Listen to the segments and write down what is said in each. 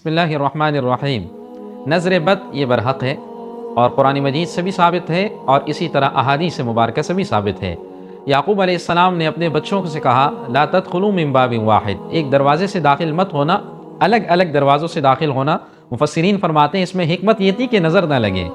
بسم اللہ الرحمن الرحیم۔ نظر بد یہ برحق ہے اور قرآن مجید سے بھی ثابت ہے اور اسی طرح احادیث مبارکہ سے بھی ثابت ہے۔ یعقوب علیہ السلام نے اپنے بچوں سے کہا لا تدخلوا من باب واحد، ایک دروازے سے داخل مت ہونا، الگ الگ دروازوں سے داخل ہونا۔ مفسرین فرماتے ہیں اس میں حکمت یہ تھی کہ نظر نہ لگے۔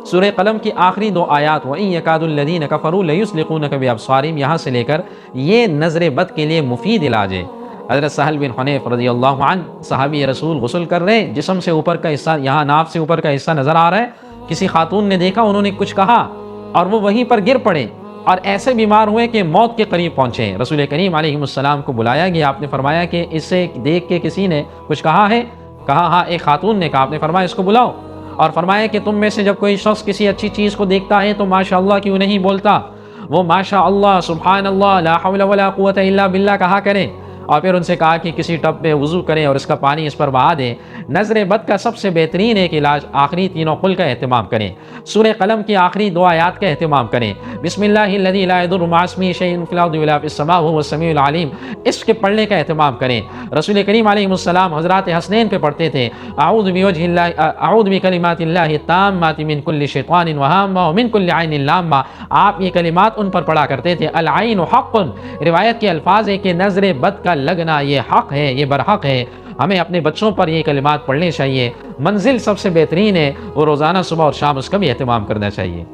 سورہ قلم کی آخری دو آیات وَإِن يَكَادُ الَّذِينَ كَفَرُوا لَيُزْلِقُونَكَ بِأَبْصَارِهِمْ یہاں سے لے کر یہ نظر بد کے لیے مفید علاج ہے۔ حضرت سہل بن حنیف رضی اللہ عنہ صحابی رسول غسل کر رہے ہیں، جسم سے اوپر کا حصہ، یہاں ناف سے اوپر کا حصہ نظر آ رہا ہے۔ کسی خاتون نے دیکھا، انہوں نے کچھ کہا اور وہ وہیں پر گر پڑے اور ایسے بیمار ہوئے کہ موت کے قریب پہنچے۔ رسول کریم علیہ السلام کو بلایا گیا، آپ نے فرمایا کہ اسے دیکھ کے کسی نے کچھ کہا ہے؟ کہا ہاں ایک خاتون نے کہا۔ آپ نے فرمایا اس کو بلاؤ اور فرمایا کہ تم میں سے جب کوئی شخص کسی اچھی چیز کو دیکھتا ہے تو ماشاءاللہ کیوں نہیں بولتا؟ وہ ماشاءاللہ، سبحان اللہ، لا حول ولا قوت الا باللہ کہا کرے۔ اور پھر ان سے کہا کہ کسی ٹب پہ وضو کریں اور اس کا پانی اس پر بہا دیں۔ نظر بد کا سب سے بہترین ایک علاج آخری تینوں قل کا اہتمام کریں، سورہ قلم کی آخری دو آیات کا اہتمام کریں، بسم اللہ الذی لا یضر مع اسمہ شیء فی الارض ولا فی السماء وهو السمیع العلیم، اس کے پڑھنے کا اہتمام کریں۔ رسول کریم علیہ السلام حضرات حسنین پہ پڑھتے تھے اعوذ بوجہ اللہ، اعوذ بکلمات اللہ التامات من کل شیطان وہامہ ومن کل عین لامہ۔ آپ یہ کلمات ان پر پڑھا کرتے تھے۔ العین حق، روایت کے الفاظ ہے کہ نظر بد کا لگنا یہ حق ہے، یہ برحق ہے۔ ہمیں اپنے بچوں پر یہ کلمات پڑھنے چاہیے۔ منزل سب سے بہترین ہے، وہ روزانہ صبح اور شام اس کا بھی اہتمام کرنا چاہیے۔